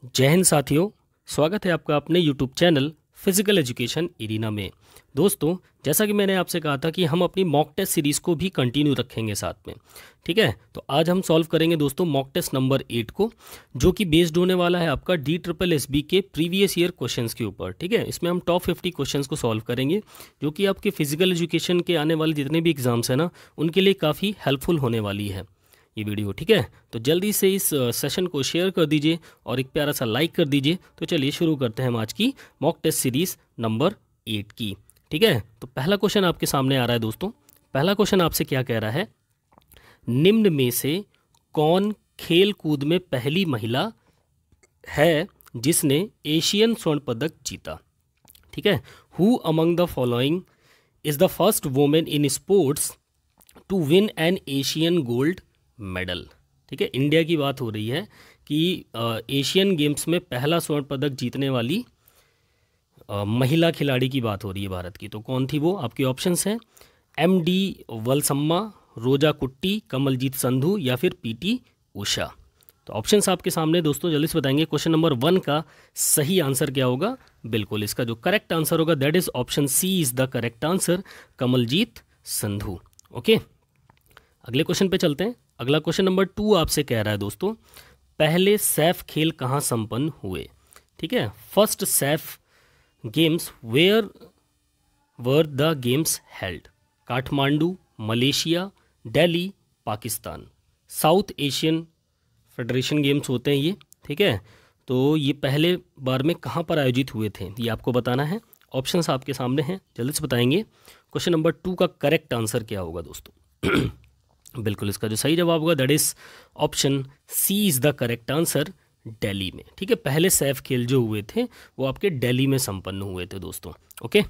जय हिंद साथियों। स्वागत है आपका अपने YouTube channel physical education arena में। दोस्तों, जैसा कि मैंने आपसे कहा था कि हम अपनी मॉक टेस्ट सीरीज़ को भी कंटिन्यू रखेंगे साथ में। ठीक है, तो आज हम सॉल्व करेंगे दोस्तों मॉक टेस्ट नंबर 8 को, जो कि बेस्ड होने वाला है आपका DSSB के प्रीवियस ईयर क्वेश्चंस के ऊपर। ठीक है, इसमें हम टॉप 50 क्वेश्चंस को सॉल्व करेंगे, जो कि आपके फिजिकल एजुकेशन के आने वाले जितने भी एग्जाम्स हैं ना, उनके लिए काफ़ी हेल्पफुल होने वाली है ये वीडियो। ठीक है, तो जल्दी से इस सेशन को शेयर कर दीजिए और एक प्यारा सा लाइक कर दीजिए। तो चलिए शुरू करते हैं हम आज की मॉक टेस्ट सीरीज़ नंबर 8 की। ठीक है, तो पहला क्वेश्चन आपके सामने आ रहा है दोस्तों। पहला क्वेश्चन आपसे क्या कह रहा है, निम्न में से कौन खेल कूद में पहली महिला है जिसने एशियन स्वर्ण पदक जीता। ठीक है, who among the following is the first women in sports to win an Asian gold medal. ठीक है, इंडिया की बात हो रही है कि एशियन गेम्स में पहला स्वर्ण पदक जीतने वाली महिला खिलाड़ी की बात हो रही है भारत की। तो कौन थी वो? आपके ऑप्शंस हैं MD वलसम्मा, रोजा कुट्टी, कमलजीत संधू या फिर PT उषा। तो ऑप्शंस आपके सामने दोस्तों, जल्दी से बताएंगे। क्वेश्चन नंबर 1 का सही आंसर क्या होगा? बिल्कुल इसका जो करेक्ट आंसर होगा that is option C is the correct answer, Kamaljeet Sandhu. Okay, अगले क्वेश्चन पे चलते हैं। अगला क्वेश्चन नंबर 2 आपसे कह रहा है दोस्तों, पहले सैफ खेल कहाँ संपन्न हुए। ठीक है, first SAF games where were the games held. Kathmandu, Malaysia, Delhi, Pakistan. South Asian federation games होते हैं ये। ठीक है, तो ये पहले बार में कहाँ पर आयोजित हुए थे ये आपको बताना है। ऑप्शंस आपके सामने हैं, जल्दी से बताएंगे। क्वेश्चन नंबर 2 का करेक्ट आंसर क्या होगा दोस्तों? बिल्कुल इसका जो सही जवाब होगा that is option C is the correct answer, Delhi में। ठीक है, पहले सैफ खेल जो हुए थे वो आपके दिल्ली में संपन्न हुए थे दोस्तों। ओके,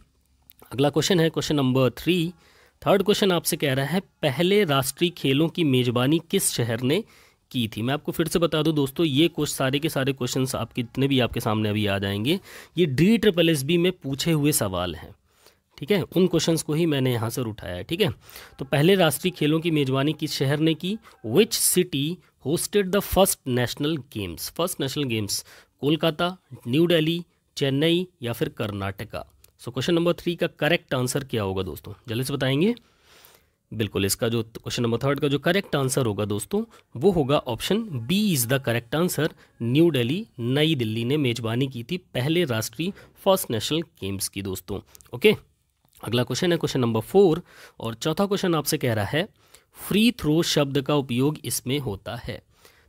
अगला क्वेश्चन है क्वेश्चन नंबर 3। थर्ड क्वेश्चन आपसे कह रहा है, पहले राष्ट्रीय खेलों की मेजबानी किस शहर ने की थी। मैं आपको फिर से बता दूं दोस्तों, ये सारे के सारे क्वेश्चंस आपके जितने भी आपके सामने अभी आ जाएंगे, ये DSSB में पूछे हुए सवाल हैं। ठीक है, उन क्वेश्चंस को ही मैंने यहाँ से उठाया है। ठीक है, तो पहले राष्ट्रीय खेलों की मेजबानी किस शहर ने की? Which city hosted the first national games. First national games Kolkata, new Delhi, Chennai या फिर कर्नाटका। सो क्वेश्चन नंबर 3 का करेक्ट आंसर क्या होगा दोस्तों? जल्दी से बताएंगे। बिल्कुल इसका जो क्वेश्चन नंबर 3 का जो करेक्ट आंसर होगा दोस्तों, वो होगा option B is the correct answer, new Delhi, नई दिल्ली ने मेजबानी की थी पहले राष्ट्रीय फर्स्ट नेशनल गेम्स की दोस्तों। ओके, अगला क्वेश्चन है क्वेश्चन नंबर 4 और चौथा क्वेश्चन आपसे कह रहा है, फ्री थ्रो शब्द का उपयोग इसमें होता है।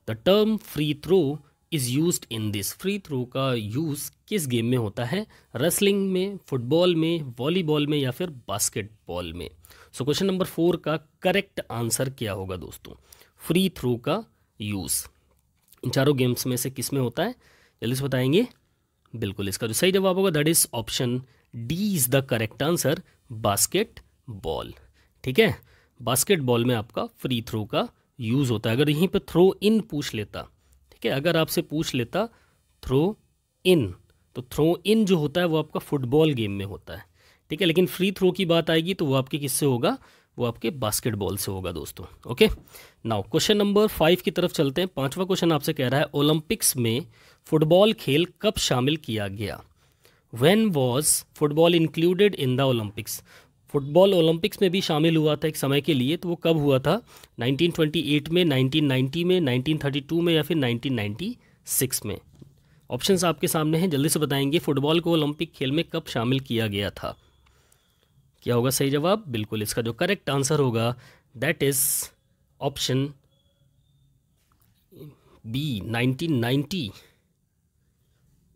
The term free throw is used in this. Free throw का यूज़ किस गेम में होता है? रेसलिंग में, फुटबॉल में, वॉलीबॉल में या फिर बास्केटबॉल में। सो क्वेश्चन नंबर 4 का करेक्ट आंसर क्या होगा दोस्तों? फ्री थ्रो का यूज़ इन चारों गेम्स में से किस में होता है? जल्दी से बताएंगे। बिल्कुल इसका जो सही जवाब होगा that is option D is the correct answer, basketball. ठीक है, बास्केटबॉल में आपका फ्री थ्रो का यूज़ होता है। अगर यहीं पे थ्रो इन पूछ लेता, ठीक है, अगर आपसे पूछ लेता थ्रो इन, तो थ्रो इन जो होता है वो आपका फुटबॉल गेम में होता है। ठीक है, लेकिन फ्री थ्रो की बात आएगी तो वो आपके किससे होगा? वो आपके बास्केटबॉल से होगा दोस्तों। ओके, नाउ क्वेश्चन नंबर 5 की तरफ चलते हैं। 5वां क्वेश्चन आपसे कह रहा है, ओलंपिक्स में फुटबॉल खेल कब शामिल किया गया। When was football included in the Olympics. Football Olympics में भी शामिल हुआ था एक समय के लिए, तो वो कब हुआ था? 1928 में, 1990 में, 1932 में या फिर 1996 में। ऑप्शंस आपके सामने हैं, जल्दी से बताएंगे। फुटबॉल को ओलंपिक खेल में कब शामिल किया गया था? क्या होगा सही जवाब? बिल्कुल इसका जो करेक्ट आंसर होगा दैट इज ऑप्शन B 1990।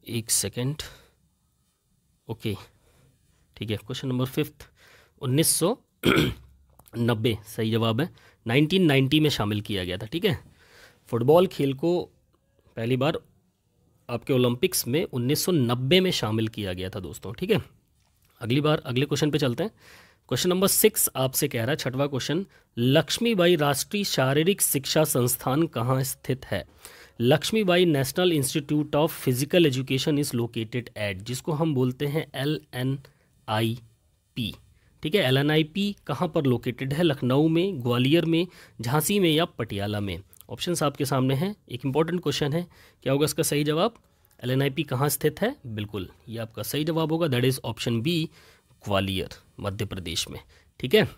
एक सेकेंड। ओके, ठीक है, क्वेश्चन नंबर 5 1990 सही जवाब है। 1990 में शामिल किया गया था। ठीक है, फुटबॉल खेल को पहली बार आपके ओलंपिक्स में 1990 में शामिल किया गया था दोस्तों। ठीक है, अगले क्वेश्चन पे चलते हैं। क्वेश्चन नंबर 6 आपसे कह रहा है, 6वां क्वेश्चन, लक्ष्मीबाई राष्ट्रीय शारीरिक शिक्षा संस्थान कहाँ स्थित है। Lakshmibai national institute of physical education is located at, जिसको हम बोलते हैं LNIP। ठीक है, LNIP कहाँ पर लोकेटेड है? लखनऊ में, ग्वालियर में, झांसी में या पटियाला में। ऑप्शंस आपके सामने हैं। एक इंपॉर्टेंट क्वेश्चन है, क्या होगा इसका सही जवाब? LNIP कहाँ स्थित है? बिल्कुल ये आपका सही जवाब होगा, that is option B, Gwalior Madhya Pradesh में। ठीक है,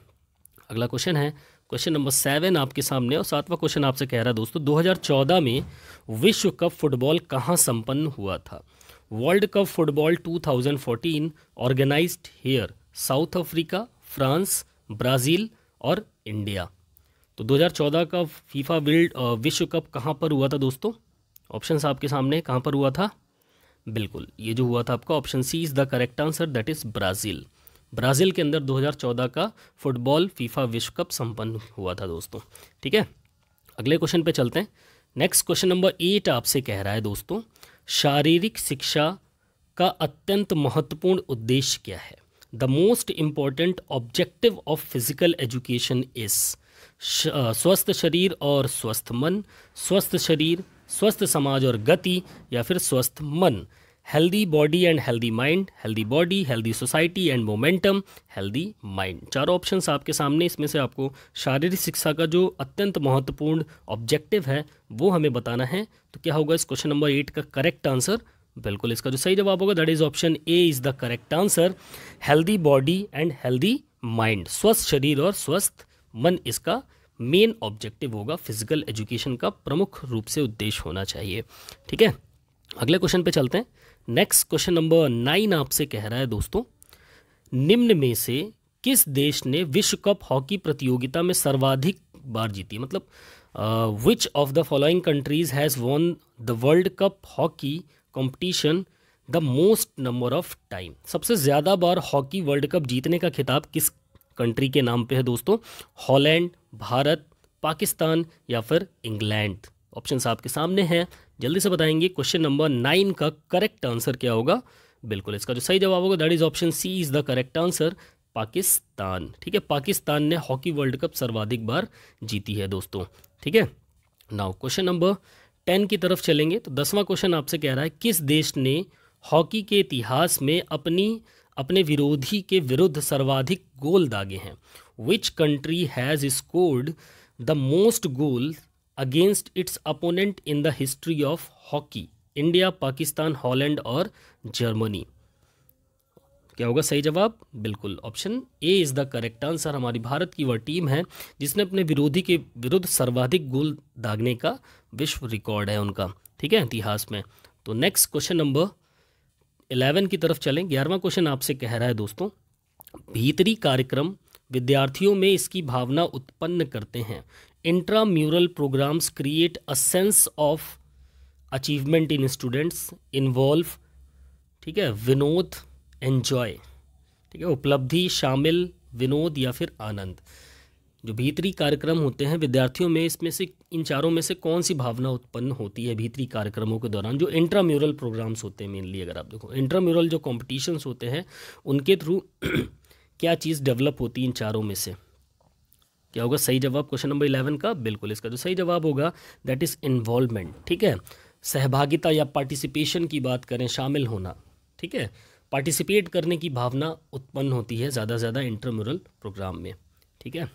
अगला क्वेश्चन है क्वेश्चन नंबर 7 आपके सामने, और 7वां क्वेश्चन आपसे कह रहा है दोस्तों 2014 में विश्व कप फुटबॉल कहाँ संपन्न हुआ था? World cup football 2014 organised here, South Africa, France, Brazil और इंडिया। तो 2014 का फीफा विश्व कप कहाँ पर हुआ था दोस्तों? ऑप्शंस आपके सामने, कहाँ पर हुआ था? बिल्कुल ये जो हुआ था आपका option C is the correct answer, that is Brazil. Brazil के अंदर 2014 का फुटबॉल फीफा विश्व कप संपन्न हुआ था दोस्तों। ठीक है, अगले क्वेश्चन पे चलते हैं। नेक्स्ट क्वेश्चन नंबर 8 आपसे कह रहा है दोस्तों, शारीरिक शिक्षा का अत्यंत महत्वपूर्ण उद्देश्य क्या है? The most important objective of physical education is, स्वस्थ शरीर और स्वस्थ मन, स्वस्थ शरीर, स्वस्थ समाज और गति, या फिर स्वस्थ मन। Healthy body and healthy mind, healthy body, healthy society and momentum, healthy mind. चारों ऑप्शंस आपके सामने, इसमें से आपको शारीरिक शिक्षा का जो अत्यंत महत्वपूर्ण ऑब्जेक्टिव है वो हमें बताना है। तो क्या होगा इस क्वेश्चन नंबर 8 का करेक्ट आंसर? बिल्कुल इसका जो सही जवाब होगा that is option A is the correct answer, healthy body and healthy mind. स्वस्थ शरीर और स्वस्थ मन इसका मेन ऑब्जेक्टिव होगा, फिजिकल एजुकेशन का प्रमुख रूप से उद्देश्य होना चाहिए। ठीक है, अगले क्वेश्चन पे चलते हैं। नेक्स्ट क्वेश्चन नंबर 9 आपसे कह रहा है दोस्तों, निम्न में से किस देश ने विश्व कप हॉकी प्रतियोगिता में सर्वाधिक बार जीती? मतलब विच of the following countries has won the world cup hockey competition the most number of time? सबसे ज़्यादा बार हॉकी वर्ल्ड कप जीतने का खिताब किस कंट्री के नाम पे है दोस्तों? हॉलैंड, भारत, पाकिस्तान या फिर इंग्लैंड? ऑप्शंस आपके सामने हैं, जल्दी से बताएंगे क्वेश्चन नंबर 9 का करेक्ट आंसर क्या होगा? बिल्कुल इसका जो सही जवाब होगा that is option C is the correct answer, Pakistan. ठीक है, पाकिस्तान ने हॉकी वर्ल्ड कप सर्वाधिक बार जीती है दोस्तों। ठीक है, नाउ क्वेश्चन नंबर 10 की तरफ चलेंगे। तो 10वां क्वेश्चन आपसे कह रहा है, किस देश ने हॉकी के इतिहास में अपने विरोधी के विरुद्ध सर्वाधिक गोल दागे हैं? Which country has scored the most goal against it's opponent in the history of hockey? India, Pakistan, Holland और जर्मनी। क्या होगा सही जवाब? बिल्कुल option A is the correct answer. हमारी भारत की वह टीम है जिसने अपने विरोधी के विरुद्ध सर्वाधिक गोल दागने का विश्व रिकॉर्ड है उनका। ठीक है, इतिहास में। तो नेक्स्ट क्वेश्चन नंबर 11 की तरफ चलें। 11वां क्वेश्चन आपसे कह रहा है दोस्तों, भीतरी कार्यक्रम विद्यार्थियों में इसकी भावना उत्पन्न करते हैं। Intramural programmes create a sense of achievement in students, involve, ठीक है, विनोद, एन्जॉय। ठीक है, उपलब्धि, शामिल, विनोद या फिर आनंद। जो भीतरी कार्यक्रम होते हैं विद्यार्थियों में, इसमें से इन चारों में से कौन सी भावना उत्पन्न होती है भीतरी कार्यक्रमों के दौरान? जो इंट्राम्यूरल प्रोग्राम्स होते हैं मेनली, अगर आप देखो इंट्राम्यूरल जो कॉम्पिटिशन्स होते हैं उनके थ्रू क्या चीज़ डेवलप होती है इन चारों में से? क्या होगा सही जवाब क्वेश्चन नंबर 11 का? बिल्कुल इसका जो सही जवाब होगा दैट इज़ इन्वॉल्वमेंट। ठीक है, सहभागिता या पार्टिसिपेशन की बात करें, शामिल होना। ठीक है, पार्टिसिपेट करने की भावना उत्पन्न होती है ज़्यादा से ज़्यादा इंट्राम्यूरल प्रोग्राम में। ठीक है,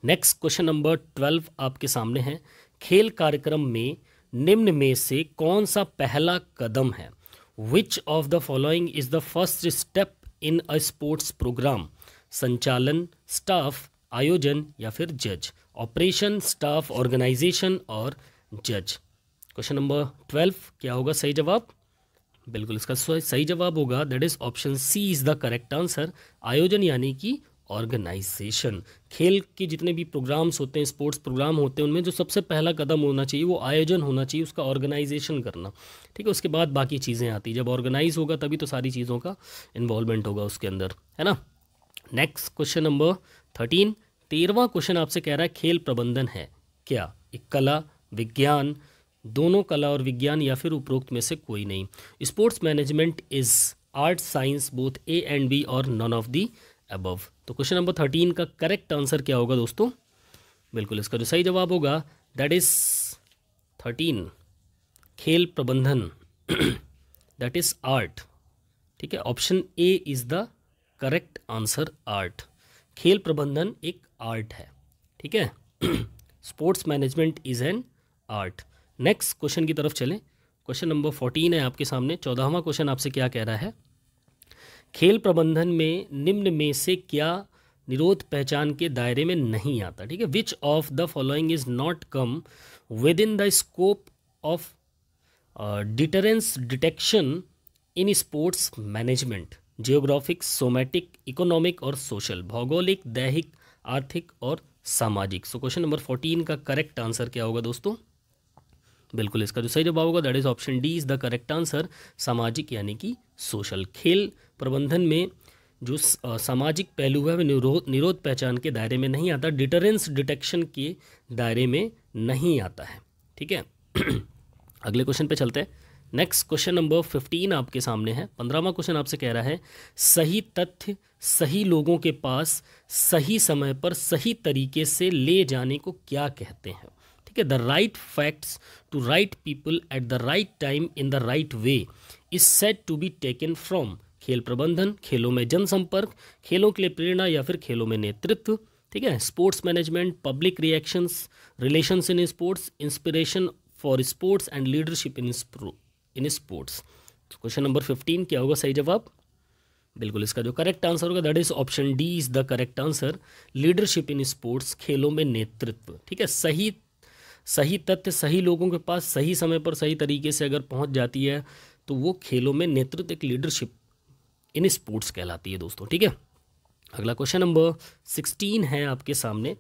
नेक्स्ट क्वेश्चन नंबर 12 आपके सामने है। खेल कार्यक्रम में निम्न में से कौन सा पहला कदम है? Which of the following is the first step in a sports programme? संचालन, स्टाफ, आयोजन या फिर जज? ऑपरेशन, स्टाफ, ऑर्गेनाइजेशन और जज। क्वेश्चन नंबर 12 क्या होगा सही जवाब? बिल्कुल इसका सही जवाब होगा that is option C is the correct answer, आयोजन यानी कि ऑर्गेनाइजेशन। खेल के जितने भी प्रोग्राम्स होते हैं, स्पोर्ट्स प्रोग्राम होते हैं, उनमें जो सबसे पहला कदम होना चाहिए वो आयोजन होना चाहिए, उसका ऑर्गेनाइजेशन करना। ठीक है, उसके बाद बाकी चीज़ें आती, जब ऑर्गेनाइज होगा तभी तो सारी चीज़ों का इन्वॉल्वमेंट होगा उसके अंदर, है ना। नेक्स्ट क्वेश्चन नंबर 13वां क्वेश्चन आपसे कह रहा है खेल प्रबंधन है क्या? एक कला, विज्ञान, दोनों कला और विज्ञान या फिर उपरोक्त में से कोई नहीं? Sports management is art, science, both A and B और नॉन ऑफ दी अबव। तो क्वेश्चन नंबर 13 का करेक्ट आंसर क्या होगा दोस्तों? बिल्कुल इसका जो सही जवाब होगा दैट इज 13 खेल प्रबंधन, दैट इज आर्ट। ठीक है, option A is the correct answer, art. खेल प्रबंधन एक आर्ट है। ठीक है, sports management is an art. Next question की तरफ चलें। क्वेश्चन नंबर 14 है आपके सामने। 14वां क्वेश्चन आपसे क्या कह रहा है, खेल प्रबंधन में निम्न में से क्या निरोध पहचान के दायरे में नहीं आता। ठीक है, which of the following is not come with in the scope of deterrence detection in sports management. Geographic, somatic, economic और सोशल, भौगोलिक, दैहिक, आर्थिक और सामाजिक। सो क्वेश्चन नंबर 14 का करेक्ट आंसर क्या होगा दोस्तों? बिल्कुल इसका जो सही जवाब होगा that is option D is the correct answer, सामाजिक यानी कि सोशल। खेल प्रबंधन में जो सामाजिक पहलू है वह निरोध पहचान के दायरे में नहीं आता, डिटरेंस डिटेक्शन के दायरे में नहीं आता है। ठीक है अगले क्वेश्चन पे चलते हैं। नेक्स्ट क्वेश्चन नंबर 15 आपके सामने है। 15वां क्वेश्चन आपसे कह रहा है, सही तथ्य सही लोगों के पास सही समय पर सही तरीके से ले जाने को क्या कहते हैं। ठीक है, the right facts to right people at the right time in the right way is said to be taken from. खेल प्रबंधन, खेलों में जनसंपर्क, खेलों के लिए प्रेरणा या फिर खेलों में नेतृत्व। ठीक है, sports management, public reactions, relations in sports, inspiration for sports and leadership in sports. Question number 15 क्या होगा सही जवाब? बिल्कुल इसका जो करेक्ट आंसर होगा that is option D is the correct answer, leadership in sports, खेलों में नेतृत्व। ठीक है, सही तथ्य सही लोगों के पास सही समय पर सही तरीके से अगर पहुंच जाती है तो वो खेलों में नेतृत्व, एक लीडरशिप इन स्पोर्ट्स कहलाती है दोस्तों। ठीक है, अगला क्वेश्चन नंबर 16 है आपके सामने।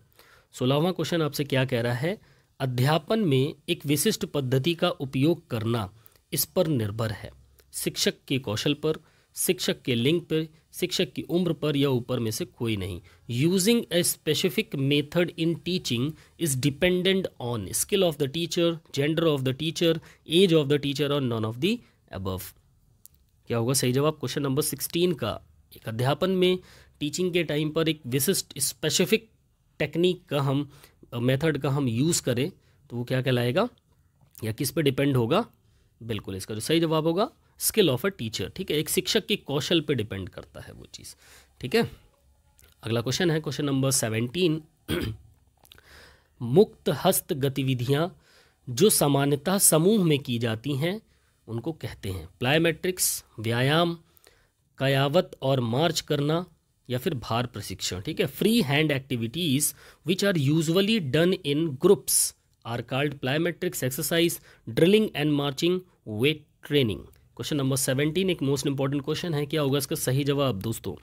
16वां क्वेश्चन आपसे क्या कह रहा है, अध्यापन में एक विशिष्ट पद्धति का उपयोग करना इस पर निर्भर है, शिक्षक के कौशल पर, शिक्षक के लिंग पर, शिक्षक की उम्र पर या ऊपर में से कोई नहीं। Using a specific method in teaching is dependent on skill of the teacher, gender of the teacher, age of the teacher और नॉन ऑफ द अबव। क्या होगा सही जवाब क्वेश्चन नंबर 16 का? एक अध्यापन में टीचिंग के टाइम पर एक विशिष्ट स्पेसिफिक टेक्निक का हम मेथड का हम यूज़ करें तो वो क्या कहलाएगा या किस पे डिपेंड होगा? बिल्कुल इसका जो सही जवाब होगा स्किल ऑफ अ टीचर। ठीक है, एक शिक्षक के कौशल पे डिपेंड करता है वो चीज़। ठीक है, अगला क्वेश्चन है क्वेश्चन नंबर 17। मुक्त हस्त गतिविधियां जो सामान्यतः समूह में की जाती हैं उनको कहते हैं प्लायोमेट्रिक्स, व्यायाम, कयावत और मार्च करना या फिर भार प्रशिक्षण। ठीक है, free hand activities which are usually done in groups are called plyometrics exercise, drilling and marching, weight training. Question number 17 एक मोस्ट इंपॉर्टेंट क्वेश्चन है। क्या होगा इसका सही जवाब दोस्तों?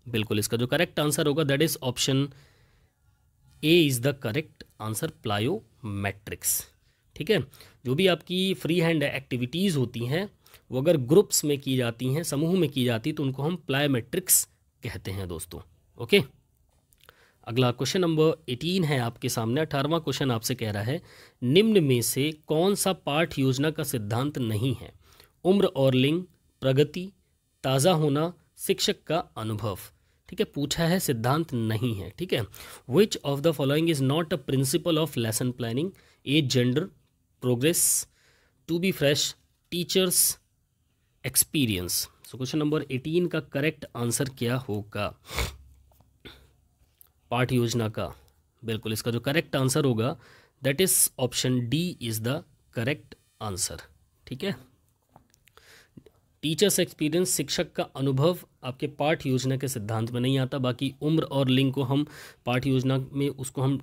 बिल्कुल इसका जो करेक्ट आंसर होगा that is option A is the correct answer, plyometrics. ठीक है, जो भी आपकी फ्री हैंड एक्टिविटीज़ होती हैं वो अगर ग्रुप्स में की जाती हैं, समूह में की जाती तो उनको हम प्लायोमेट्रिक्स कहते हैं दोस्तों। ओके, अगला क्वेश्चन नंबर 18 है आपके सामने। 18वां क्वेश्चन आपसे कह रहा है, निम्न में से कौन सा पाठ योजना का सिद्धांत नहीं है? उम्र और लिंग, प्रगति, ताज़ा होना, शिक्षक का अनुभव। ठीक है, पूछा है सिद्धांत नहीं है। ठीक है, which of the following is not a principle of lesson planning? Age, gender, progress, to be fresh, teachers, experience. So question number 18 का करेक्ट आंसर क्या होगा पाठ योजना का? बिल्कुल इसका जो करेक्ट आंसर होगा that is option D is the correct answer. ठीक है, टीचर्स एक्सपीरियंस, शिक्षक का अनुभव आपके पाठ योजना के सिद्धांत में नहीं आता। बाकी उम्र और लिंग को हम पाठ योजना में उसको हम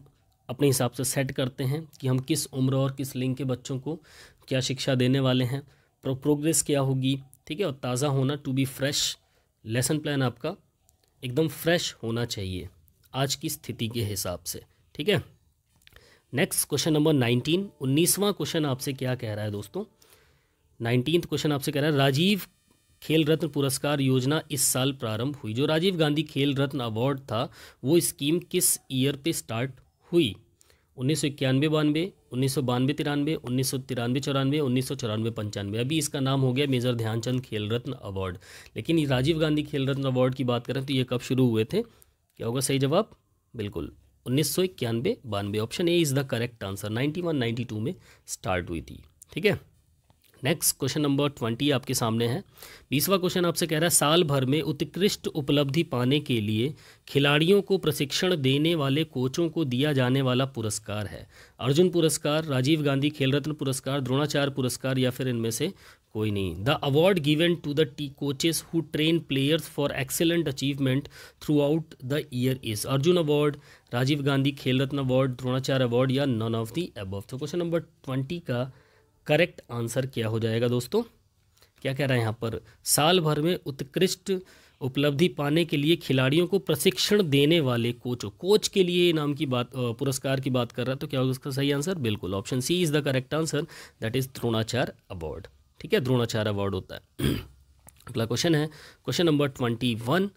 अपने हिसाब से सेट करते हैं कि हम किस उम्र और किस लिंग के बच्चों को क्या शिक्षा देने वाले हैं। प्रोग्रेस क्या होगी, ठीक है, और ताज़ा होना, to be fresh, lesson plan आपका एकदम फ्रेश होना चाहिए आज की स्थिति के हिसाब से। ठीक है, नेक्स्ट क्वेश्चन नंबर 19, 19वां क्वेश्चन आपसे क्या कह रहा है दोस्तों? 19th क्वेश्चन आपसे कह रहा है, राजीव खेल रत्न पुरस्कार योजना इस साल प्रारंभ हुई। जो राजीव गांधी खेल रत्न अवार्ड था वो स्कीम किस ईयर पे स्टार्ट हुई? 1991-92, 1992-93, 1993-94, 1994-95। अभी इसका नाम हो गया मेजर ध्यानचंद खेल रत्न अवार्ड। लेकिन ये राजीव गांधी खेल रत्न अवार्ड की बात करें तो ये कब शुरू हुए थे? क्या होगा सही जवाब? बिल्कुल 1991-92, option A is the correct answer. 91-92 में स्टार्ट हुई थी। ठीक है, नेक्स्ट क्वेश्चन नंबर 20 आपके सामने है। 20वां क्वेश्चन आपसे कह रहा है साल भर में उत्कृष्ट उपलब्धि पाने के लिए खिलाड़ियों को प्रशिक्षण देने वाले कोचों को दिया जाने वाला पुरस्कार है। अर्जुन पुरस्कार, राजीव गांधी खेल रत्न पुरस्कार, द्रोणाचार्य पुरस्कार या फिर इनमें से कोई नहीं। The award given to the T coaches who train players for excellent achievement throughout the year is Arjuna award, Rajiv Gandhi Khel Ratna award, Dronacharya award या नन ऑफ द अबव। तो क्वेश्चन नंबर 20 का करेक्ट आंसर क्या हो जाएगा दोस्तों? क्या कह रहा है यहाँ पर? साल भर में उत्कृष्ट उपलब्धि पाने के लिए खिलाड़ियों को प्रशिक्षण देने वाले कोच के लिए नाम की बात, पुरस्कार की बात कर रहा है। तो क्या होगा उसका सही आंसर? बिल्कुल option C is the correct answer, that is Dronacharya award. ठीक है, द्रोणाचार्य अवार्ड होता है। अगला क्वेश्चन है क्वेश्चन नंबर 21।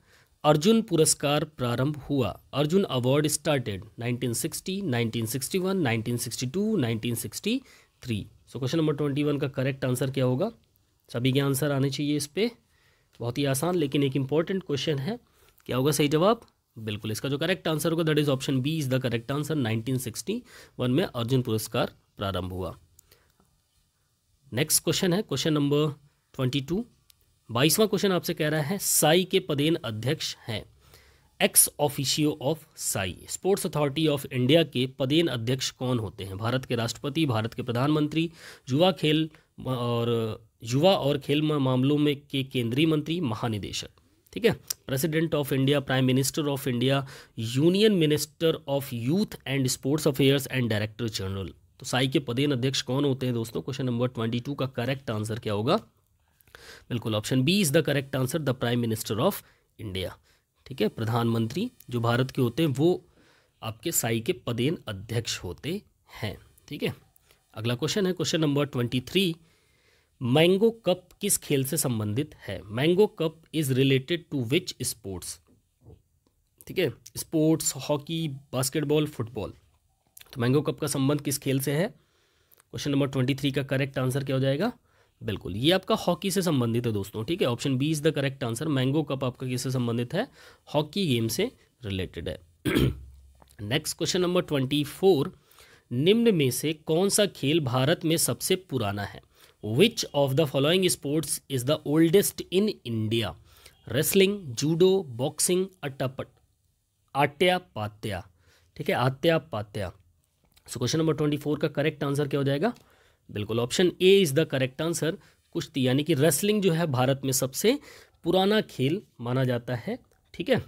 अर्जुन पुरस्कार प्रारंभ हुआ। Arjun award started 1960, 1961, 1962, 1963। सो क्वेश्चन नंबर 21 का करेक्ट आंसर क्या होगा? सभी के आंसर आने चाहिए इस पे। बहुत ही आसान लेकिन एक इंपॉर्टेंट क्वेश्चन है। क्या होगा सही जवाब? बिल्कुल इसका जो करेक्ट आंसर होगा that is option B is the correct answer. 1961 में अर्जुन पुरस्कार प्रारंभ हुआ। नेक्स्ट क्वेश्चन है क्वेश्चन नंबर 22। 22वां क्वेश्चन आपसे कह रहा है साई के पदेन अध्यक्ष हैं। Ex officio of SAI sports authority of India के पदेन अध्यक्ष कौन होते हैं? भारत के राष्ट्रपति, भारत के प्रधानमंत्री, युवा और खेल मामलों में के केंद्रीय मंत्री, महानिदेशक। ठीक है, president of India, prime minister of India, union minister of youth and sports affairs and director general. तो साई के पदेन अध्यक्ष कौन होते हैं दोस्तों? क्वेश्चन नंबर 22 का करेक्ट आंसर क्या होगा? बिल्कुल option B is the correct answer, the prime minister of India. ठीक है, प्रधानमंत्री जो भारत के होते हैं वो आपके साई के पदेन अध्यक्ष होते हैं। ठीक है, अगला क्वेश्चन है क्वेश्चन नंबर 23। मैंगो कप किस खेल से संबंधित है? Mango cup is related to which sports? ठीक है, स्पोर्ट्स, हॉकी, बास्केटबॉल, फुटबॉल। तो मैंगो कप का संबंध किस खेल से है? क्वेश्चन नंबर 23 का करेक्ट आंसर क्या हो जाएगा? बिल्कुल ये आपका हॉकी से संबंधित है दोस्तों। ठीक है, option B is the correct answer. Mango cup आपका किससे संबंधित है? हॉकी गेम से रिलेटेड है। Next question number 24। निम्न में से कौन सा खेल भारत में सबसे पुराना है? Which of the following sports is the oldest in India? Wrestling, judo, boxing, Atya Patya. ठीक है, Atya Patya. So question number 24 का करेक्ट आंसर क्या हो जाएगा? बिल्कुल option A is the correct answer. कुश्ती यानी कि रेसलिंग जो है भारत में सबसे पुराना खेल माना जाता है। ठीक है,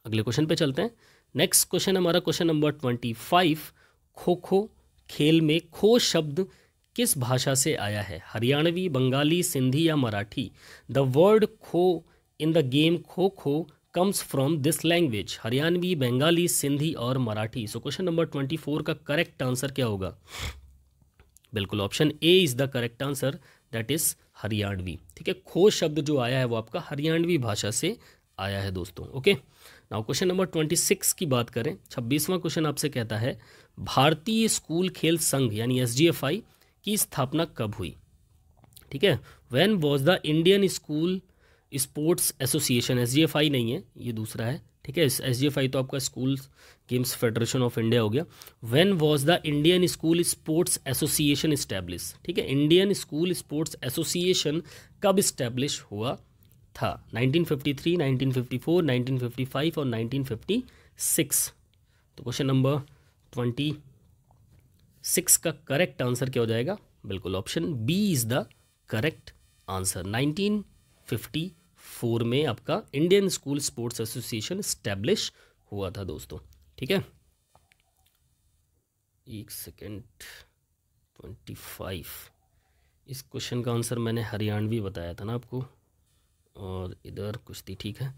अगले क्वेश्चन पे चलते हैं। नेक्स्ट क्वेश्चन हमारा क्वेश्चन नंबर 25। खो खो खेल में खो शब्द किस भाषा से आया है? हरियाणवी, बंगाली, सिंधी या मराठी? द वर्ड खो in the game kho kho comes from this language? Haryanvi, Bengali, Sindhi और मराठी। सो क्वेश्चन नंबर 24 का करेक्ट आंसर क्या होगा? बिल्कुल option A is the correct answer, that is Haryanvi. ठीक है, खो शब्द जो आया है वो आपका हरियाणवी भाषा से आया है दोस्तों। ओके, नाउ क्वेश्चन नंबर 26 की बात करें। 26वां क्वेश्चन आपसे कहता है भारतीय स्कूल खेल संघ यानी SGFI की स्थापना कब हुई? ठीक है, when was the Indian school sports association, SGFI नहीं है ये दूसरा है। ठीक है, SGFI तो आपका school games federation of India हो गया। When was the Indian school sports association establish? ठीक है, इंडियन स्कूल स्पोर्ट्स एसोसिएशन कब इस्टेब्लिश हुआ था? 1953, 1954, 1955 और 1956। तो क्वेश्चन नंबर 26 का करेक्ट आंसर क्या हो जाएगा? बिल्कुल option B is the correct answer. 1954 में आपका Indian school sports association establish हुआ था दोस्तों। ठीक है, एक सेकेंड। 25 इस क्वेश्चन का आंसर मैंने हरियाणवी बताया था ना आपको, और इधर कुश्ती। ठीक है,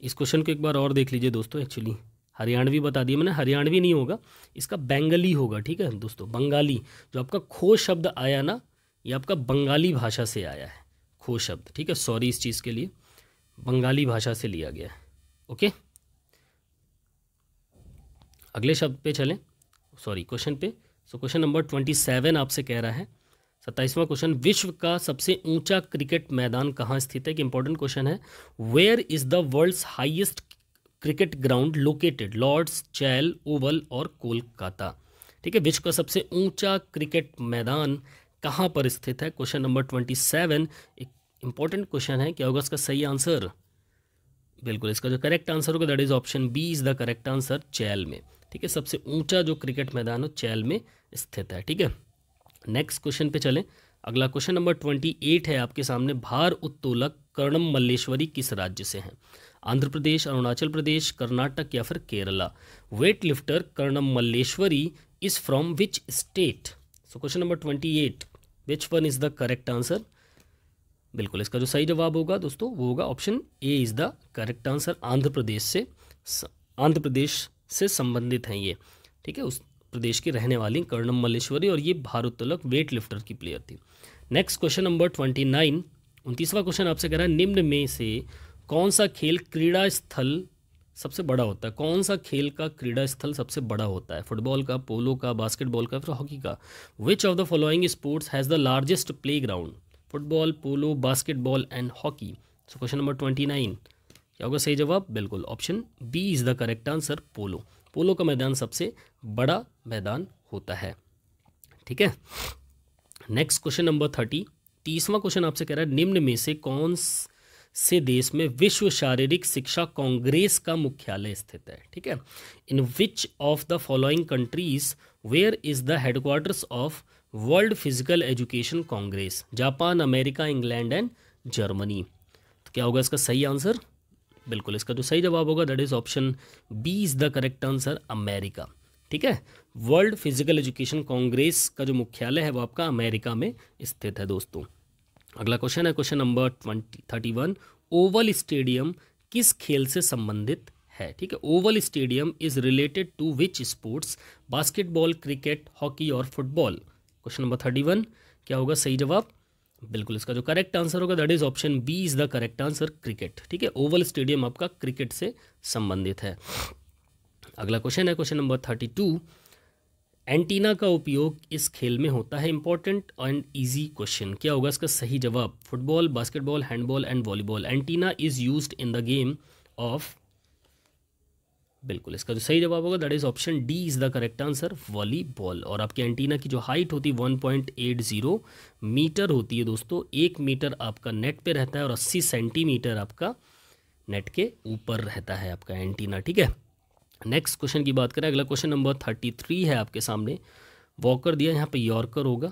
इस क्वेश्चन को एक बार और देख लीजिए दोस्तों। एक्चुअली हरियाणवी बता दिया मैंने, हरियाणवी नहीं होगा, इसका बंगाली होगा। ठीक है दोस्तों, बंगाली जो आपका खो शब्द आया ना ये आपका बंगाली भाषा से आया है, खो शब्द। ठीक है, सॉरी इस चीज़ के लिए, बंगाली भाषा से लिया गया है। ओके, अगले शब्द पे चलें, सॉरी क्वेश्चन पे। सो क्वेश्चन नंबर 27 आपसे कह रहा है 27वां क्वेश्चन, विश्व का सबसे ऊंचा क्रिकेट मैदान कहाँ स्थित है? कि इंपॉर्टेंट क्वेश्चन है। Where is the world's highest cricket ground located? Lord's, Chail, Oval और कोलकाता। ठीक है, विश्व का सबसे ऊंचा क्रिकेट मैदान कहाँ पर स्थित है? क्वेश्चन नंबर 27 एक इंपॉर्टेंट क्वेश्चन है, क्या होगा इसका सही आंसर? बिल्कुल, इसका जो करेक्ट आंसर होगा that is option B is the correct answer, Chail में। ठीक है, सबसे ऊंचा जो क्रिकेट मैदान हो चैल में स्थित है। ठीक है, नेक्स्ट क्वेश्चन पे चलें। अगला क्वेश्चन नंबर 28 है आपके सामने। भार उत्तोलक कर्णम मल्लेश्वरी किस राज्य से हैं? आंध्र प्रदेश, अरुणाचल प्रदेश, कर्नाटक या फिर Kerala. Weight lifter Karnam Malleswari is from which state? So question number 28, which one is the correct answer? बिल्कुल, इसका जो सही जवाब होगा दोस्तों वो होगा option A is the correct answer. Andhra Pradesh से संबंधित हैं ये। ठीक है, उस प्रदेश की रहने वाली कर्णम मल्लेश्वरी, और ये भारोत्तोलक वेट लिफ्टर की प्लेयर थी। नेक्स्ट क्वेश्चन नंबर 29, 29वां क्वेश्चन आपसे कह रहा है निम्न में से कौन सा खेल क्रीड़ा स्थल सबसे बड़ा होता है? कौन सा खेल का क्रीड़ा स्थल सबसे बड़ा होता है? फुटबॉल का, पोलो का, बास्केटबॉल का, फिर हॉकी का। Which of the following sports has the largest playground? Football, polo, basketball and hockey. So question number 29 क्या होगा सही जवाब? बिल्कुल, option B is the correct answer, polo. Polo का मैदान सबसे बड़ा मैदान होता है। ठीक है, नेक्स्ट क्वेश्चन नंबर 30, 30वां क्वेश्चन आपसे कह रहा है निम्न में से कौन से देश में विश्व शारीरिक शिक्षा कांग्रेस का मुख्यालय स्थित है? ठीक है, in which of the following countries where is the headquarters of world physical education congress? Japan, America, England and Germany. तो क्या होगा इसका सही आंसर? बिल्कुल, इसका जो सही जवाब होगा that is option B is the correct answer, America. ठीक है, वर्ल्ड फिजिकल एजुकेशन कांग्रेस का जो मुख्यालय है वो आपका अमेरिका में स्थित है दोस्तों। अगला क्वेश्चन है क्वेश्चन नंबर 31, ओवल स्टेडियम किस खेल से संबंधित है? ठीक है, Oval stadium is related to which sports? Basketball, cricket, hockey और फुटबॉल। क्वेश्चन नंबर 31 क्या होगा सही जवाब? बिल्कुल, इसका जो करेक्ट आंसर होगा that is option B is the correct answer, cricket. ठीक है, ओवल स्टेडियम आपका क्रिकेट से संबंधित है। अगला क्वेश्चन है क्वेश्चन नंबर 32, एंटीना का उपयोग इस खेल में होता है? इंपॉर्टेंट एंड इजी क्वेश्चन, क्या होगा इसका सही जवाब? Football, basketball, handball and volleyball. Antenna is used in the game of, बिल्कुल इसका जो सही जवाब होगा that is option D is the correct answer, volleyball. और आपके एंटीना की जो हाइट होती है 1.80 मीटर होती है दोस्तों। 1 मीटर आपका नेट पे रहता है और 80 सेंटीमीटर आपका नेट के ऊपर रहता है आपका एंटीना। ठीक है, नेक्स्ट क्वेश्चन की बात करें। अगला क्वेश्चन नंबर 33 है आपके सामने। वॉकर दिया, यहाँ पे यॉर्कर होगा।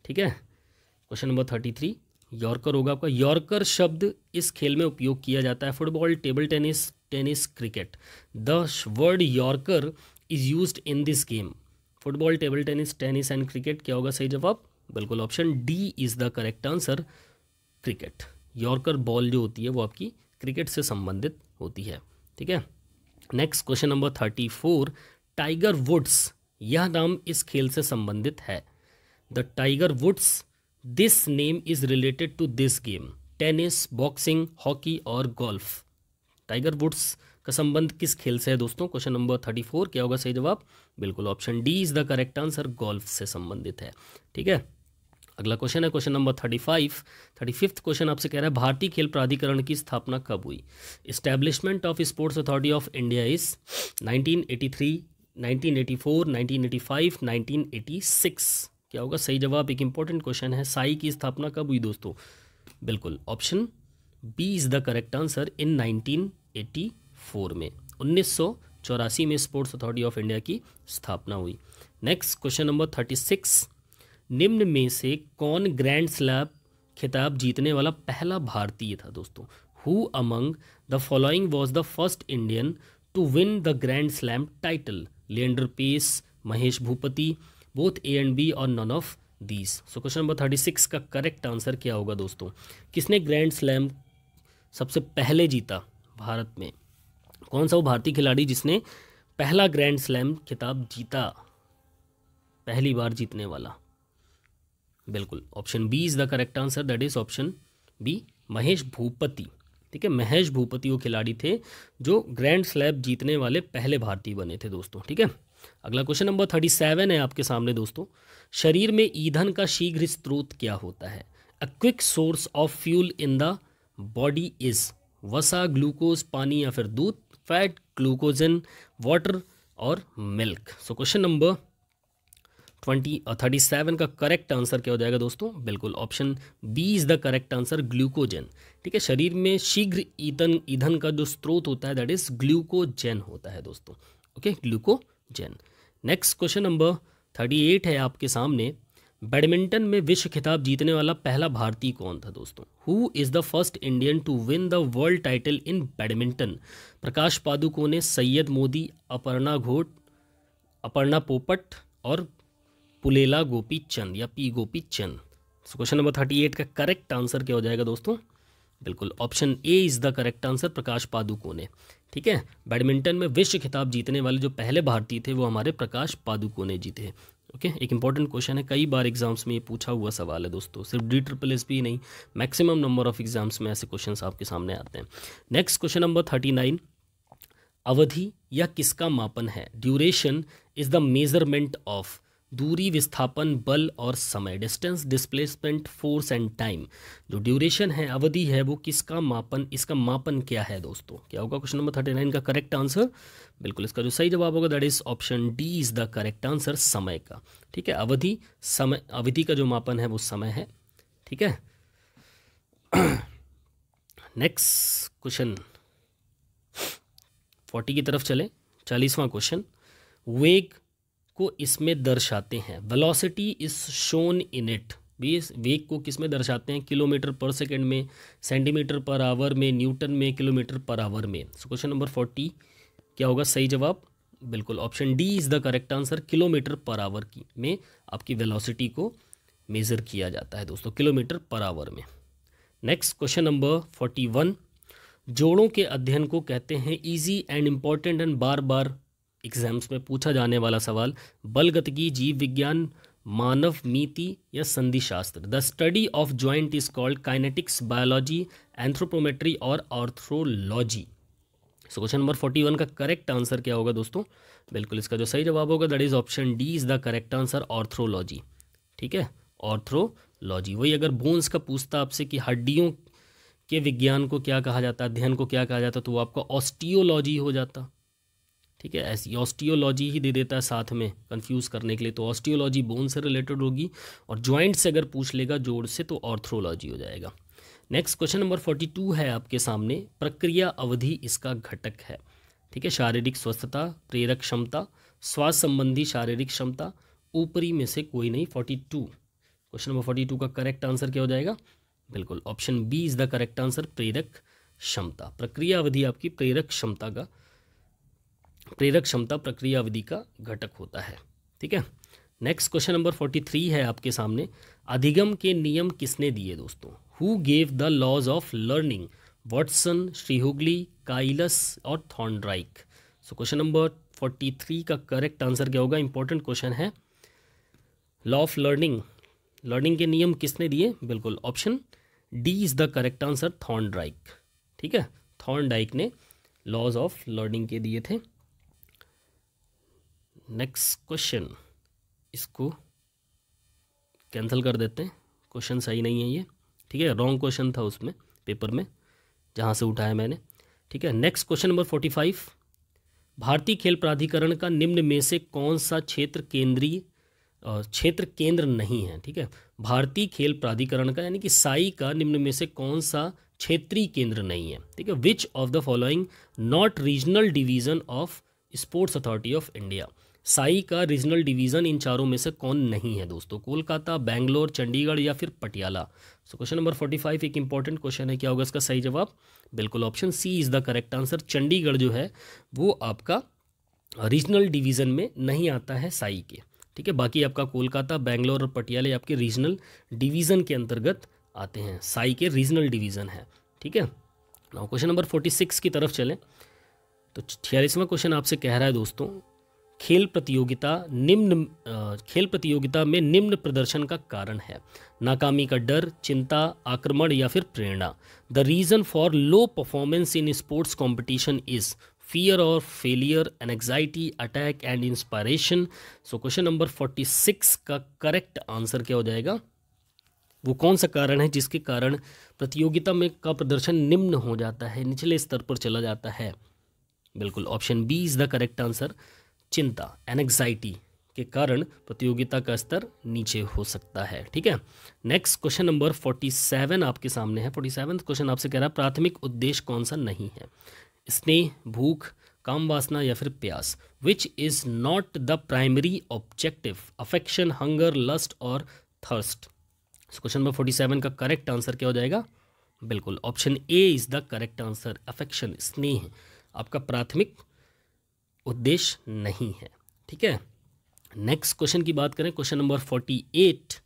ठीक है, क्वेश्चन नंबर 33 यॉर्कर होगा आपका। यॉर्कर शब्द इस खेल में उपयोग किया जाता है? Football, table tennis, tennis, cricket. The word yorker is used in this game? Football, table tennis, tennis and cricket. क्या होगा सही जवाब? बिल्कुल, option D is the correct answer, cricket. Yorker ball जो होती है वो आपकी क्रिकेट से संबंधित होती है। ठीक है, next question number 34, Tiger Woods यह नाम इस खेल से संबंधित है? The Tiger Woods, this name is related to this game? Tennis, boxing, hockey और गोल्फ। टाइगर वुड्स का संबंध किस खेल से है दोस्तों? क्वेश्चन नंबर 34 क्या होगा सही जवाब? बिल्कुल, option D is the correct answer, golf से संबंधित है। ठीक है, अगला क्वेश्चन है क्वेश्चन नंबर 35th क्वेश्चन आपसे कह रहा है भारतीय खेल प्राधिकरण की स्थापना कब हुई? Establishment of sports authority of India is 1983, 1984, 1985, 1986। क्या होगा सही जवाब? एक इंपॉर्टेंट क्वेश्चन है, साई की स्थापना कब हुई दोस्तों? बिल्कुल, option B is the correct answer, in 1984 में, 1984 में स्पोर्ट्स अथॉरिटी ऑफ इंडिया की स्थापना हुई। नेक्स्ट क्वेश्चन नंबर 36, निम्न में से कौन ग्रैंड स्लैम खिताब जीतने वाला पहला भारतीय था दोस्तों? Who among the following was the first Indian to win the grand slam title? Leander Paes, Mahesh Bhupathi, both A and B और none of these. So question number 36 का करेक्ट आंसर क्या होगा दोस्तों? किसने ग्रैंड स्लैम सबसे पहले जीता भारत में? कौन सा वो भारतीय खिलाड़ी जिसने पहला ग्रैंड स्लैम खिताब जीता, पहली बार जीतने वाला? बिल्कुल, option B is the correct answer, that is option B, Mahesh Bhupathi. ठीक है, महेश भूपति वो खिलाड़ी थे जो ग्रैंड स्लैम जीतने वाले पहले भारतीय बने थे दोस्तों। ठीक है, अगला क्वेश्चन नंबर 37 है आपके सामने दोस्तों। शरीर में ईंधन का शीघ्र स्रोत क्या होता है? A quick source of fuel in the body is? वसा, ग्लूकोज, पानी या फिर दूध? फैट, ग्लूकोजन, वाटर और मिल्क। सो क्वेश्चन नंबर 37 का करेक्ट आंसर क्या हो जाएगा दोस्तों? बिल्कुल option B is the correct answer, glucagon. ठीक है, शरीर में शीघ्र ईंधन का जो स्रोत होता है दैट इज ग्लूकोजन होता है दोस्तों। Okay, glucagon. Next question number 38 है आपके सामने। बैडमिंटन में विश्व खिताब जीतने वाला पहला भारतीय कौन था दोस्तों? Who is the first Indian to win the world title in badminton? Prakash Padukone, Syed Modi, Aparna Ghosh, Aparna Popat और पुलेला गोपीचंद या पी गोपीचंद। क्वेश्चन नंबर 38 का करेक्ट आंसर क्या हो जाएगा दोस्तों? बिल्कुल option A is the correct answer, Prakash Padukone. ठीक है, बैडमिंटन में विश्व खिताब जीतने वाले जो पहले भारतीय थे वो हमारे प्रकाश पादुकोणे जी थे। ओके, एक इंपॉर्टेंट क्वेश्चन है, कई बार एग्जाम्स में ये पूछा हुआ सवाल है दोस्तों, सिर्फ DSSS ही नहीं, मैक्सिमम नंबर ऑफ एग्जाम्स में ऐसे क्वेश्चंस आपके सामने आते हैं। नेक्स्ट क्वेश्चन नंबर 39, अवधि या किसका मापन है? Duration is the measurement of दूरी, विस्थापन, बल और समय। Distance, displacement, force and time. जो ड्यूरेशन है, अवधि है, वो किसका मापन, इसका मापन क्या है दोस्तों? क्या होगा क्वेश्चन नंबर 39 का करेक्ट आंसर? बिल्कुल इसका जो सही जवाब होगा that is option D is the correct answer, समय का। ठीक है, अवधि, समय, अवधि का जो मापन है वो समय है। ठीक है, नेक्स्ट क्वेश्चन 40 की तरफ चले। 40वां क्वेश्चन, वेग को इसमें दर्शाते हैं। Velocity is shown in it. वेग को किस में दर्शाते हैं? किलोमीटर पर सेकंड में, सेंटीमीटर पर आवर में, न्यूटन में, किलोमीटर पर आवर में। सो क्वेश्चन नंबर 40 क्या होगा सही जवाब? बिल्कुल option D is the correct answer, kilometre per hour की में आपकी वेलोसिटी को मेज़र किया जाता है दोस्तों, किलोमीटर पर आवर में। नेक्स्ट क्वेश्चन नंबर 41, जोड़ों के अध्ययन को कहते हैं easy and important and bar bar exams में पूछा जाने वाला सवाल, बलगतिकी, जीव विज्ञान, मानव नीति या संधि शास्त्र। The study of joint is called kinetics, biology, anthropometry और आर्थ्रोलॉजी। सो क्वेश्चन नंबर 41 का करेक्ट आंसर क्या होगा दोस्तों? बिल्कुल इसका जो सही जवाब होगा that is option D is the correct answer, arthrology. ठीक है, आर्थ्रोलॉजी। वही अगर बोन्स का पूछता आपसे कि हड्डियों के विज्ञान को क्या कहा जाता है, अध्ययन को क्या कहा जाता, तो वो आपका ऑस्टियोलॉजी हो जाता। ठीक है, ऐसी ऑस्टियोलॉजी ही दे देता है साथ में कंफ्यूज करने के लिए, तो ऑस्टियोलॉजी बोन से रिलेटेड होगी, और जॉइंट से अगर पूछ लेगा जोड़ से तो आर्थ्रोलॉजी हो जाएगा। नेक्स्ट क्वेश्चन नंबर 42 है आपके सामने, प्रक्रिया अवधि इसका घटक है। ठीक है, शारीरिक स्वस्थता, प्रेरक क्षमता, स्वास्थ्य संबंधी शारीरिक क्षमता, ऊपरी में से कोई नहीं। 42, क्वेश्चन नंबर 42 का करेक्ट आंसर क्या हो जाएगा? बिल्कुल option B is the correct answer, प्रेरक क्षमता। प्रक्रिया अवधि आपकी प्रेरक क्षमता प्रक्रिया अवधि का घटक होता है। ठीक है, नेक्स्ट क्वेश्चन नंबर 43 है आपके सामने, अधिगम के नियम किसने दिए दोस्तों? Who gave the laws of learning? Watson, श्रीहुगली, काइलस और थॉर्नडाइक। सो क्वेश्चन नंबर 43 का करेक्ट आंसर क्या होगा? इंपॉर्टेंट क्वेश्चन है, लॉ ऑफ लर्निंग के नियम किसने दिए? बिल्कुल option D is the correct answer, Thorndike. ठीक है, थॉर्नडाइक ने लॉज ऑफ लर्निंग के दिए थे। नेक्स्ट क्वेश्चन, इसको कैंसिल कर देते हैं, क्वेश्चन सही नहीं है ये। ठीक है, रॉन्ग क्वेश्चन था उसमें पेपर में जहाँ से उठाया मैंने। ठीक है, नेक्स्ट क्वेश्चन नंबर 45, भारतीय खेल प्राधिकरण का निम्न में से कौन सा क्षेत्र केंद्र नहीं है? ठीक है, भारतीय खेल प्राधिकरण का यानी कि साई का निम्न में से कौन सा क्षेत्रीय केंद्र नहीं है? ठीक है, which of the following not regional division of sports authority of India. Sai का रीजनल डिवीजन इन चारों में से कौन नहीं है दोस्तों? कोलकाता, बेंगलोर, चंडीगढ़ या फिर पटियाला। सो क्वेश्चन नंबर 45 एक इंपॉर्टेंट क्वेश्चन है, क्या होगा इसका सही जवाब? बिल्कुल option C is the correct answer, Chandigarh जो है वो आपका रीजनल डिवीजन में नहीं आता है साई के। ठीक है, बाकी आपका कोलकाता, बेंगलोर और पटियाला आपके रीजनल डिवीजन के अंतर्गत आते हैं, साई के रीजनल डिवीजन है। ठीक है, नाउ क्वेश्चन नंबर 46 की तरफ चलें तो 46वां क्वेश्चन आपसे कह रहा है दोस्तों, खेल प्रतियोगिता में निम्न प्रदर्शन का कारण है। नाकामी का डर, चिंता, आक्रमण या फिर प्रेरणा। The reason for low performance in sports competition is fear of failure, anxiety, attack and inspiration. So question number 46 का करेक्ट आंसर क्या हो जाएगा? वो कौन सा कारण है जिसके कारण प्रतियोगिता में का प्रदर्शन निम्न हो जाता है, निचले स्तर पर चला जाता है? बिल्कुल option B is the correct answer, चिंता, एंग्जाइटी के कारण प्रतियोगिता का स्तर नीचे हो सकता है। ठीक है, नेक्स्ट क्वेश्चन नंबर 47 आपके सामने है। 47 क्वेश्चन आपसे कह रहा है प्राथमिक उद्देश्य कौन सा नहीं है? स्नेह, भूख, काम वासना या फिर प्यास। Which is not the primary objective? Affection, hunger, lust और थर्स्ट। क्वेश्चन नंबर 47 का करेक्ट आंसर क्या हो जाएगा? बिल्कुल option A is the correct answer. Affection, स्नेह आपका प्राथमिक उद्देश्य नहीं है। ठीक है, नेक्स्ट क्वेश्चन की बात करें, क्वेश्चन नंबर 48।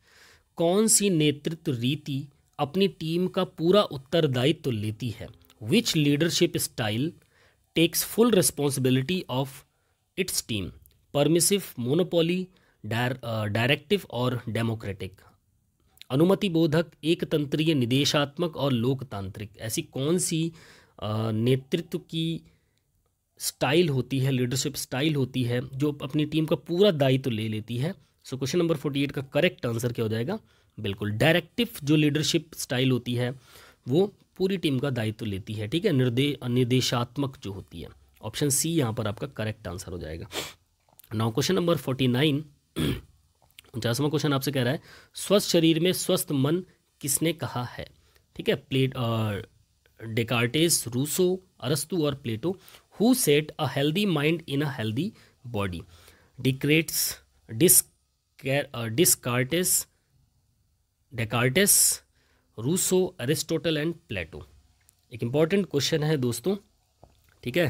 कौन सी नेतृत्व रीति अपनी टीम का पूरा उत्तरदायित्व लेती है? Which leadership style takes full responsibility of its team? Permissive, monopoly, directive और डेमोक्रेटिक। अनुमति बोधक, एक तंत्रीय, निदेशात्मक और लोकतांत्रिक। ऐसी कौन सी नेतृत्व की स्टाइल होती है, लीडरशिप स्टाइल होती है जो अपनी टीम का पूरा दायित्व ले लेती है? सो क्वेश्चन नंबर 48 का करेक्ट आंसर क्या हो जाएगा? बिल्कुल डायरेक्टिव जो लीडरशिप स्टाइल होती है वो पूरी टीम का दायित्व लेती है। ठीक है, निर्देशात्मक जो होती है। ऑप्शन सी यहाँ पर आपका करेक्ट आंसर हो जाएगा। नाउ क्वेश्चन नंबर 49, 49वां क्वेश्चन आपसे कह रहा है स्वस्थ शरीर में स्वस्थ मन किसने कहा है? ठीक है, डेकार्टेस, रूसो, अरस्तु और Plato. Who set a healthy mind in a healthy body? Descartes, Rousseau, Aristotle and Plato. एक इम्पॉर्टेंट क्वेश्चन है दोस्तों। ठीक है,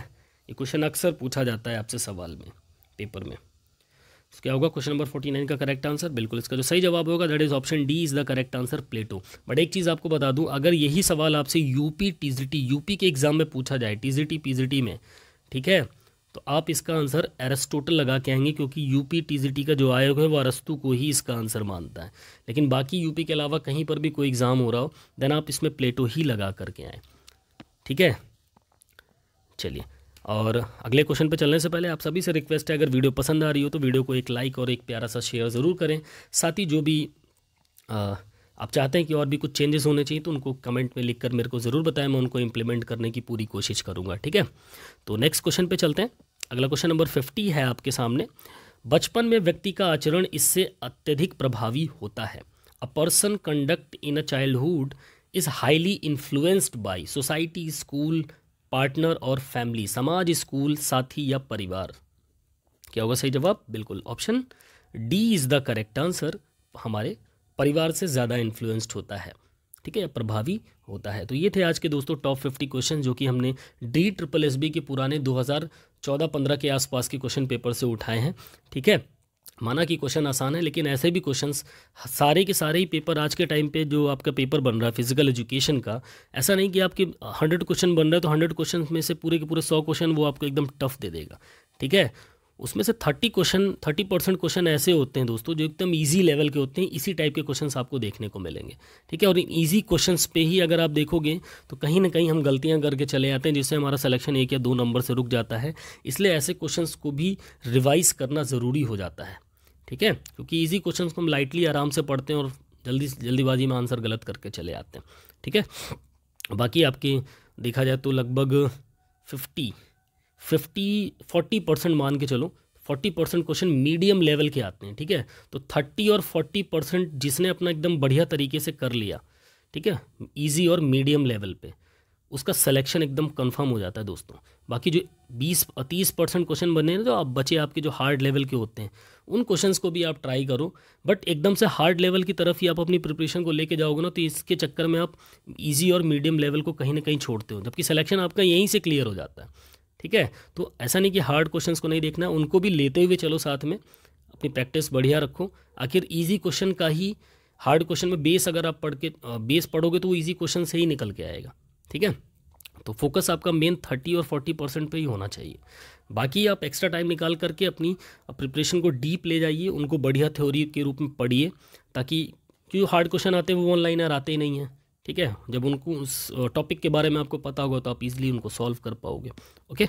ये क्वेश्चन अक्सर पूछा जाता है आपसे सवाल में, पेपर में। तो क्या होगा क्वेश्चन नंबर 49 का करेक्ट आंसर? बिल्कुल इसका जो सही जवाब होगा that is option D is the correct answer, Plato. But एक चीज़ आपको बता दूं, अगर यही सवाल आपसे यूपी टीजीटी, यूपी के एग्जाम में पूछा जाए, टीजीटी पीजीटी में, ठीक है, तो आप इसका आंसर एरिस्टोटल लगा के आएंगे, क्योंकि यूपी टीजीटी का जो आयोग है वो अरस्तु को ही इसका आंसर मानता है। लेकिन बाकी यूपी के अलावा कहीं पर भी कोई एग्जाम हो रहा हो देन आप इसमें प्लेटो ही लगा करके आए। ठीक है, चलिए, और अगले क्वेश्चन पे चलने से पहले आप सभी से रिक्वेस्ट है, अगर वीडियो पसंद आ रही हो तो वीडियो को एक लाइक और एक प्यारा सा शेयर ज़रूर करें। साथ ही जो भी आप चाहते हैं कि और भी कुछ चेंजेस होने चाहिए तो उनको कमेंट में लिखकर मेरे को ज़रूर बताएं, मैं उनको इम्प्लीमेंट करने की पूरी कोशिश करूँगा। ठीक है, तो नेक्स्ट क्वेश्चन पे चलते हैं। अगला क्वेश्चन नंबर 50 है आपके सामने। बचपन में व्यक्ति का आचरण इससे अत्यधिक प्रभावी होता है। A person conduct in a childhood is highly influenced by society, school, partner और फैमिली। समाज, स्कूल, साथी या परिवार। क्या होगा सही जवाब? बिल्कुल option D is the correct answer. हमारे परिवार से ज़्यादा इन्फ्लुएंस्ड होता है। ठीक है, प्रभावी होता है। तो ये थे आज के दोस्तों टॉप 50 क्वेश्चन जो कि हमने DSSB के पुराने 2014-15 के आसपास के क्वेश्चन पेपर से उठाए हैं। ठीक है, माना कि क्वेश्चन आसान है लेकिन ऐसे भी क्वेश्चंस सारे के सारे ही पेपर आज के टाइम पे जो आपका पेपर बन रहा है फिजिकल एजुकेशन का, ऐसा नहीं कि आपके 100 क्वेश्चन बन रहा है तो 100 क्वेश्चन में से पूरे के पूरे 100 क्वेश्चन वो आपको एकदम टफ दे देगा। ठीक है, उसमें से 30% क्वेश्चन ऐसे होते हैं दोस्तों जो एकदम इजी लेवल के होते हैं। इसी टाइप के क्वेश्चंस आपको देखने को मिलेंगे। ठीक है, और इन इजी क्वेश्चंस पे ही अगर आप देखोगे तो कहीं ना कहीं हम गलतियां करके चले आते हैं जिससे हमारा सिलेक्शन 1 या 2 नंबर से रुक जाता है। इसलिए ऐसे क्वेश्चंस को भी रिवाइज करना ज़रूरी हो जाता है। ठीक है, क्योंकि इजी क्वेश्चंस को हम लाइटली आराम से पढ़ते हैं और जल्दीबाजी में आंसर गलत करके चले आते हैं। ठीक है, बाकी आपके देखा जाए तो लगभग 40% मान के चलो, 40% क्वेश्चन मीडियम लेवल के आते हैं। ठीक है, तो 30 और 40% जिसने अपना एकदम बढ़िया तरीके से कर लिया, ठीक है, इजी और मीडियम लेवल पे, उसका सिलेक्शन एकदम कंफर्म हो जाता है दोस्तों। बाकी जो 20-30% क्वेश्चन बने हैं जो आप बचे आपके जो हार्ड लेवल के होते हैं उन क्वेश्चंस को भी आप ट्राई करो। बट एकदम से हार्ड लेवल की तरफ ही आप अपनी प्रिपरेशन को लेके जाओगे ना तो इसके चक्कर में आप इजी और मीडियम लेवल को कहीं ना कहीं छोड़ते हो, जबकि सिलेक्शन आपका यहीं से क्लियर हो जाता है। ठीक है, तो ऐसा नहीं कि हार्ड क्वेश्चंस को नहीं देखना, उनको भी लेते हुए चलो, साथ में अपनी प्रैक्टिस बढ़िया रखो। आखिर ईजी क्वेश्चन का ही हार्ड क्वेश्चन में बेस अगर आप बेस पढ़ोगे तो वो ईजी क्वेश्चन से ही निकल के आएगा। ठीक है, तो फोकस आपका मेन 30 और 40% पे ही होना चाहिए। बाकी आप एक्स्ट्रा टाइम निकाल करके अपनी प्रिपरेशन को डीप ले जाइए, उनको बढ़िया थ्योरी के रूप में पढ़िए, ताकि जो हार्ड क्वेश्चन आते हैं वो ऑनलाइनर आते ही नहीं हैं। ठीक है, जब उनको उस टॉपिक के बारे में आपको पता होगा तो आप इजीली उनको सॉल्व कर पाओगे। ओके,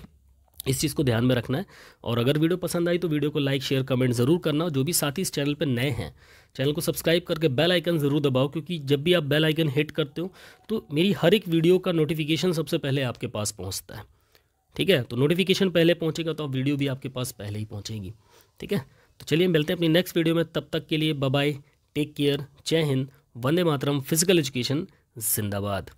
इस चीज़ को ध्यान में रखना है। और अगर वीडियो पसंद आई तो वीडियो को लाइक, शेयर, कमेंट ज़रूर करना। जो भी साथी इस चैनल पर नए हैं, चैनल को सब्सक्राइब करके बेल आइकन ज़रूर दबाओ, क्योंकि जब भी आप बेल आइकन हिट करते हो तो मेरी हर एक वीडियो का नोटिफिकेशन सबसे पहले आपके पास पहुंचता है। ठीक है, तो नोटिफिकेशन पहले पहुंचेगा तो वीडियो भी आपके पास पहले ही पहुंचेगी। ठीक है, तो चलिए मिलते हैं अपनी नेक्स्ट वीडियो में, तब तक के लिए बाय बाय, टेक केयर, जय हिंद, वंदे मातरम, फिजिकल एजुकेशन जिंदाबाद।